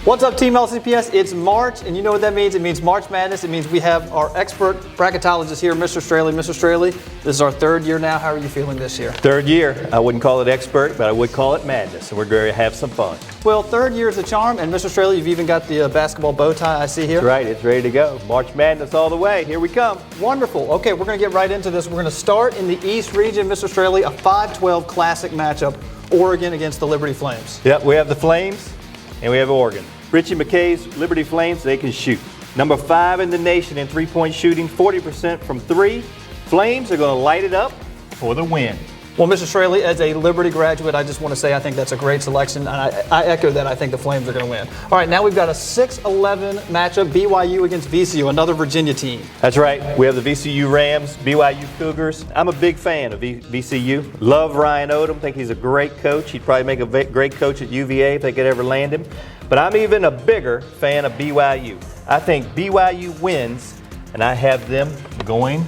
What's up, Team LCPS? It's March, and you know what that means. It means March Madness. It means we have our expert bracketologist here, Mr. Straley. Mr. Straley, this is our third year now. How are you feeling this year? Third year. I wouldn't call it expert, but I would call it madness, and we're going to have some fun. Well, third year is a charm, and Mr. Straley, you've even got the basketball bow tie I see here. That's right. It's ready to go. March Madness all the way. Here we come. Wonderful. Okay, we're going to get right into this. We're going to start in the East region, Mr. Straley, a 5-12 classic matchup, Oregon against the Liberty Flames. Yep, we have the Flames, and we have Oregon. Richie McKay's Liberty Flames, they can shoot. Number 5 in the nation in three-point shooting, 40% from three. Flames are going to light it up for the win. Well, Mr. Straley, as a Liberty graduate, I just want to say I think that's a great selection, and I echo that. I think the Flames are going to win. All right, now we've got a 6-11 matchup, BYU against VCU, another Virginia team. That's right. We have the VCU Rams, BYU Cougars. I'm a big fan of VCU. Love Ryan Odom. Think he's a great coach. He'd probably make a great coach at UVA if they could ever land him. But I'm even a bigger fan of BYU. I think BYU wins, and I have them going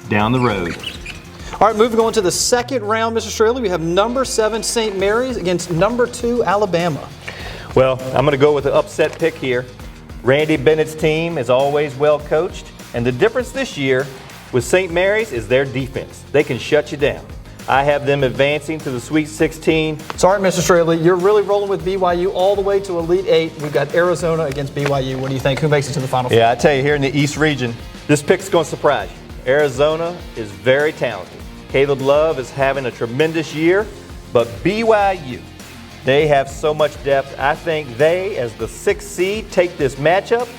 down the road. All right, moving on to the second round, Mr. Straley, we have number 7 St. Mary's against number 2 Alabama. Well, I'm going to go with the upset pick here. Randy Bennett's team is always well coached, and the difference this year with St. Mary's is their defense. They can shut you down. I have them advancing to the Sweet 16. Sorry, Mr. Straley, you're really rolling with BYU all the way to Elite 8. We've got Arizona against BYU. What do you think? Who makes it to the Final Four? Yeah, I tell you, here in the East region, this pick's going to surprise you. Arizona is very talented. Caleb Love is having a tremendous year, but BYU, they have so much depth. I think they, as the 6th seed, take this matchup,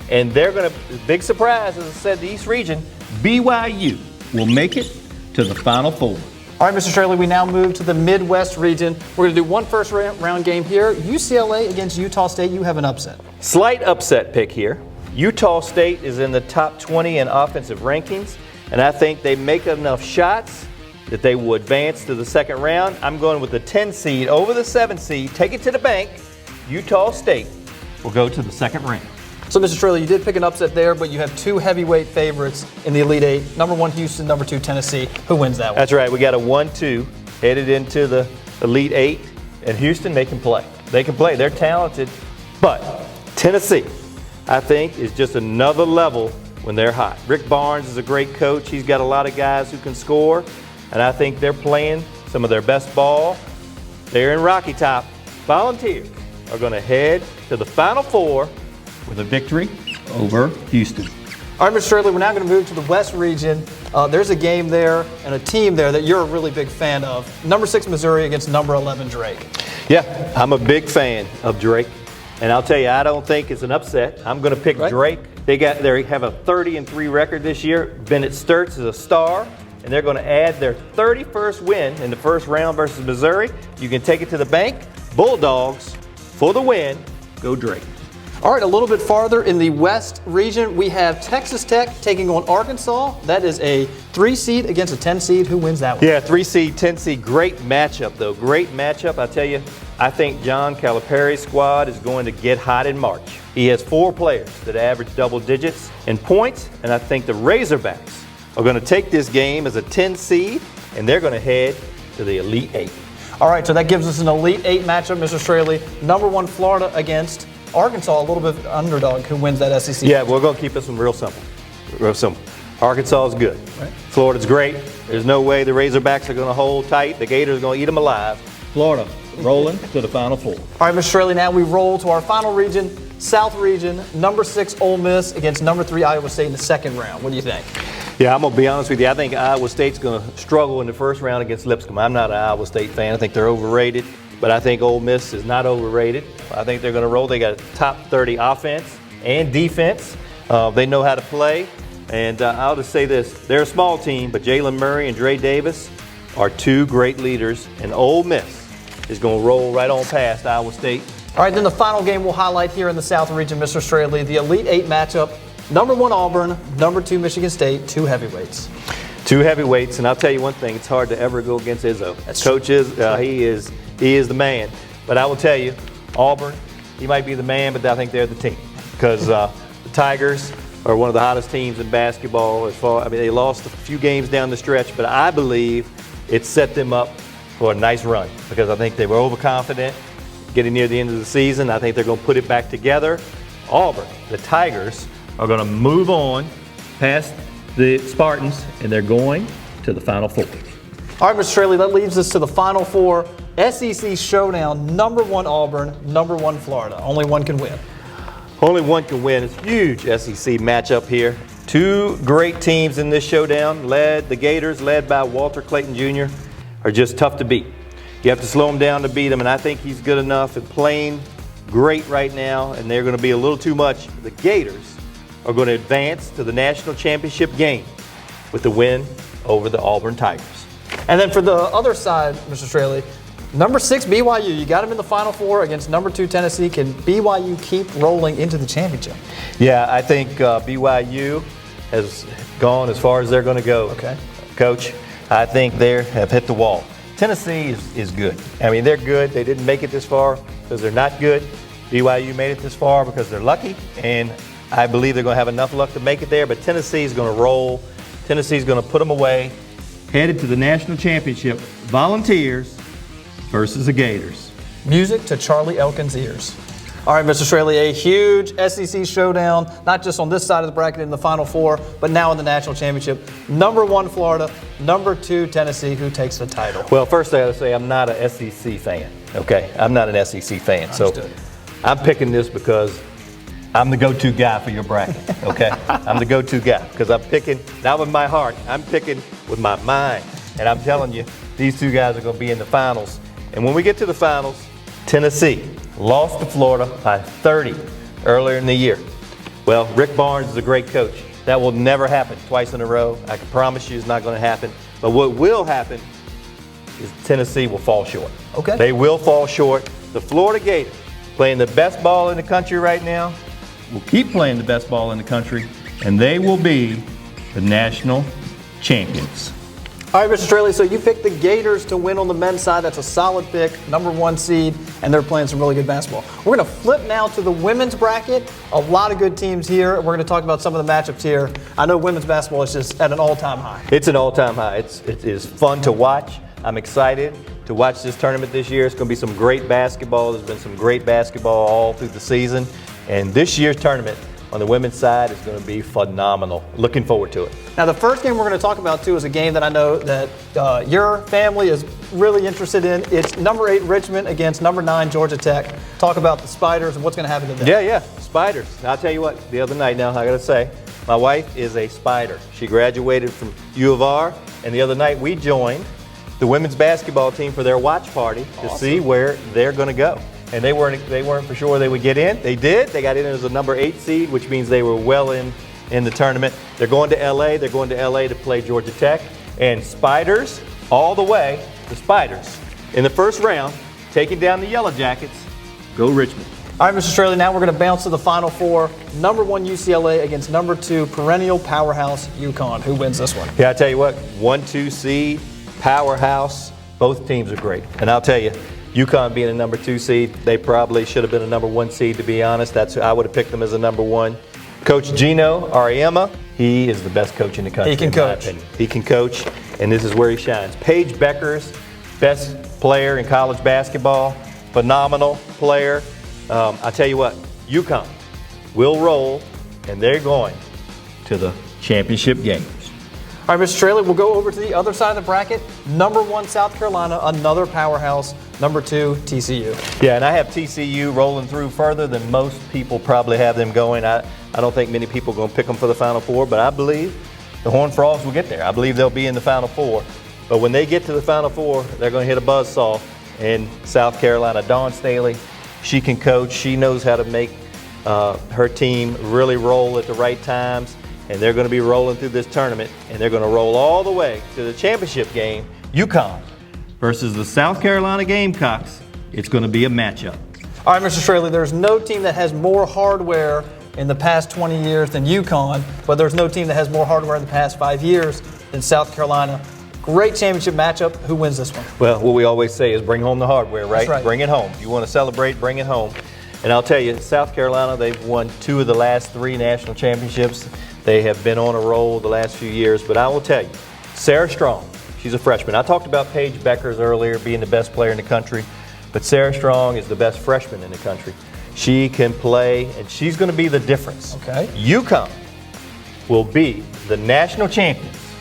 and they're going to, big surprise, as I said, the East region, BYU will make it to the Final Four. All right, Mr. Straley, we now move to the Midwest region. We're going to do one first round game here. UCLA against Utah State. You have an upset. Slight upset pick here. Utah State is in the top 20 in offensive rankings, and I think they make enough shots that they will advance to the second round. I'm going with the 10 seed over the 7 seed. Take it to the bank. Utah State will go to the second round. So, Mr. Straley, you did pick an upset there, but you have 2 heavyweight favorites in the Elite 8. Number 1, Houston. Number 2, Tennessee. Who wins that one? That's right. We got a 1-2 headed into the Elite 8. And Houston, they can play. They can play. They're talented. But Tennessee, I think, is just another level when they're hot. Rick Barnes is a great coach. He's got a lot of guys who can score. And I think they're playing some of their best ball. They're in Rocky Top. Volunteers are going to head to the Final Four with a victory over Houston. All right, Mr. Straley, we're now going to move to the West region. There's a game there and a team there that you're a really big fan of. Number 6 Missouri against number 11 Drake. Yeah, I'm a big fan of Drake. And I'll tell you, I don't think it's an upset. I'm going to pick Drake. They have a 30-3 record this year. Bennett Sturts is a star. And they're going to add their 31st win in the first round versus Missouri. You can take it to the bank. Bulldogs for the win. Go Drake. All right, a little bit farther in the West region, we have Texas Tech taking on Arkansas. That is a 3 seed against a 10 seed. Who wins that one? Yeah, 3 seed, 10 seed. Great matchup, though. Great matchup. I tell you, I think John Calipari's squad is going to get hot in March. He has 4 players that average double digits in points, and I think the Razorbacks are going to take this game as a 10 seed, and they're going to head to the Elite 8. All right, so that gives us an Elite 8 matchup, Mr. Straley. Number 1 Florida against Arkansas, a little bit underdog. Who wins that SEC? Yeah, we're going to keep this one real simple. Real simple. Arkansas is good. Right. Florida's great. There's no way the Razorbacks are going to hold tight. The Gators are going to eat them alive. Florida rolling to the Final Four. All right, Mr. Straley, now we roll to our final region, South region. Number 6 Ole Miss against number 3 Iowa State in the second round. What do you think? Yeah, I'm going to be honest with you. I think Iowa State's going to struggle in the first round against Lipscomb. I'm not an Iowa State fan. I think they're overrated. But I think Ole Miss is not overrated. I think they're going to roll. They got a top 30 offense and defense. They know how to play. And I'll just say this. They're a small team, but Jalen Murray and Dre Davis are 2 great leaders. And Ole Miss is going to roll right on past Iowa State. All right, then the final game we'll highlight here in the South region, Mr. Straley, the Elite 8 matchup. Number 1 Auburn, number 2 Michigan State, 2 heavyweights. 2 heavyweights, and I'll tell you one thing, it's hard to ever go against Izzo. Coach he is the man. But I will tell you, Auburn, he might be the man, but I think they're the team. Because the Tigers are one of the hottest teams in basketball. They lost a few games down the stretch, but I believe it set them up for a nice run because I think they were overconfident. getting near the end of the season. I think they're going to put it back together. Auburn, the Tigers, are going to move on past the Spartans, and they're going to the Final Four. All right, Mr. Straley, that leaves us to the Final Four. SEC showdown, #1 Auburn, #1 Florida. Only one can win. Only one can win. It's a huge SEC matchup here. Two great teams in this showdown. The Gators, led by Walter Clayton Jr., are just tough to beat. You have to slow him down to beat him, and I think he's good enough and playing great right now, and they're going to be a little too much. The Gators are going to advance to the national championship game with the win over the Auburn Tigers. And then for the other side, Mr. Straley, #6 BYU, you got them in the Final Four against #2 Tennessee. Can BYU keep rolling into the championship? Yeah, I think BYU has gone as far as they're going to go. Okay. Coach, I think they have hit the wall. Tennessee is good. I mean, they're good. They didn't make it this far because they're not good. BYU made it this far because they're lucky, and I believe they're going to have enough luck to make it there, but Tennessee is going to roll. Tennessee is going to put them away. Headed to the national championship, Volunteers versus the Gators. Music to Charlie Elkin's ears. All right, Mr. Straley, a huge SEC showdown, not just on this side of the bracket in the Final Four, but now in the national championship. #1 Florida, #2 Tennessee. Who takes the title? Well, first I got to say I'm not an SEC fan, okay? I'm not an SEC fan. Understood. So I'm picking this because I'm the go-to guy for your bracket, okay? I'm the go-to guy because I'm picking, not with my heart, I'm picking with my mind. And I'm telling you, these two guys are going to be in the finals. And when we get to the finals, Tennessee lost to Florida by 30 earlier in the year. Well, Rick Barnes is a great coach. That will never happen twice in a row. I can promise you it's not going to happen. But what will happen is Tennessee will fall short. Okay. They will fall short. The Florida Gators, playing the best ball in the country right now, will keep playing the best ball in the country, and they will be the national champions. All right, Mr. Straley, so you picked the Gators to win on the men's side. That's a solid pick, #1 seed, and they're playing some really good basketball. We're going to flip now to the women's bracket. A lot of good teams here. We're going to talk about some of the matchups here. I know women's basketball is just at an all-time high. It's an all-time high. It is fun to watch. I'm excited to watch this tournament this year. It's going to be some great basketball. There's been some great basketball all through the season. And this year's tournament on the women's side is going to be phenomenal. Looking forward to it. Now, the first game we're going to talk about, too, is a game that I know that your family is really interested in. It's #8 Richmond against #9 Georgia Tech. Talk about the Spiders and what's going to happen today. Yeah, Spiders. I'll tell you what, the other night now, I got to say, my wife is a Spider. She graduated from U of R, and the other night we joined the women's basketball team for their watch party to see where they're going to go. And they weren't for sure they would get in. They did. They got in as a #8 seed, which means they were well in the tournament. They're going to LA. They're going to LA to play Georgia Tech. And Spiders, all the way, the Spiders, in the first round, taking down the Yellow Jackets. Go Richmond. All right, Mr. Straley, now we're going to bounce to the Final Four. #1 UCLA against #2 perennial powerhouse UConn. Who wins this one? Yeah, I tell you what, 1-2 seed, powerhouse, both teams are great. And I'll tell you, UConn being a #2 seed, they probably should have been a #1 seed, to be honest. I would have picked them as a #1. Coach Gino Auriemma, he is the best coach in the country. He can coach. He can coach, and this is where he shines. Paige Beckers, best player in college basketball, phenomenal player. I tell you what, UConn will roll, and they're going to the championship games. All right, Mr. Straley, we'll go over to the other side of the bracket. #1 South Carolina, another powerhouse. #2 TCU. Yeah, and I have TCU rolling through further than most people probably have them going. I don't think many people are going to pick them for the Final Four, but I believe the Horned Frogs will get there. I believe they'll be in the Final Four. But when they get to the Final Four, they're going to hit a buzzsaw in South Carolina. Dawn Staley, she can coach. She knows how to make her team really roll at the right times. And they're going to be rolling through this tournament, and they're going to roll all the way to the championship game, UConn versus the South Carolina Gamecocks. It's going to be a matchup. All right, Mr. Straley, there's no team that has more hardware in the past 20 years than UConn, but there's no team that has more hardware in the past 5 years than South Carolina. Great championship matchup. Who wins this one? Well, what we always say is bring home the hardware, right? That's right. Bring it home. You want to celebrate, bring it home. And I'll tell you, South Carolina, they've won 2 of the last 3 national championships. They have been on a roll the last few years, but I will tell you, Sarah Strong, she's a freshman. I talked about Paige Beckers earlier being the best player in the country. but Sarah Strong is the best freshman in the country. She can play, and she's going to be the difference. Okay. UConn will be the national champions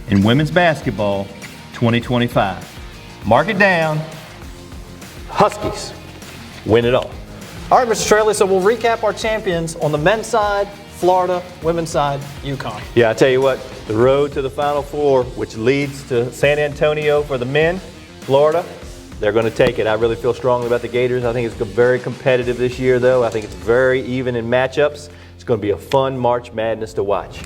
in women's basketball 2025. Mark it down. Huskies win it all. All right, Mr. Straley, so we'll recap our champions on the men's side, Florida, women's side, UConn. Yeah, I tell you what, the road to the Final Four, which leads to San Antonio for the men, Florida, they're going to take it. I really feel strongly about the Gators. I think it's very competitive this year, though. I think it's very even in matchups. It's going to be a fun March Madness to watch.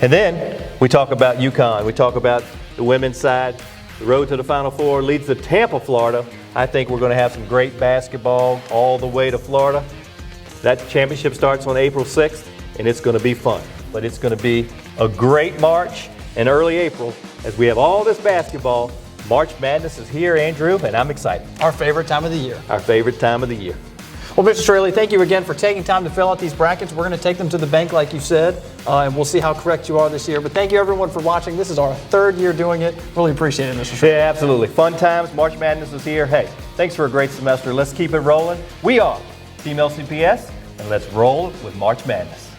And then we talk about UConn. We talk about the women's side. The road to the Final Four leads to Tampa, Florida. I think we're going to have some great basketball all the way to Florida. That championship starts on April 6th, and it's going to be fun. But it's going to be a great March and early April as we have all this basketball. March Madness is here, Andrew, and I'm excited. Our favorite time of the year. Our favorite time of the year. Well, Mr. Straley, thank you again for taking time to fill out these brackets. We're going to take them to the bank, like you said, and we'll see how correct you are this year. But thank you, everyone, for watching. This is our third year doing it. Really appreciate it, Mr. Straley. Yeah, absolutely. Fun times. March Madness is here. Hey, thanks for a great semester. Let's keep it rolling. We are Team LCPS, and let's roll with March Madness.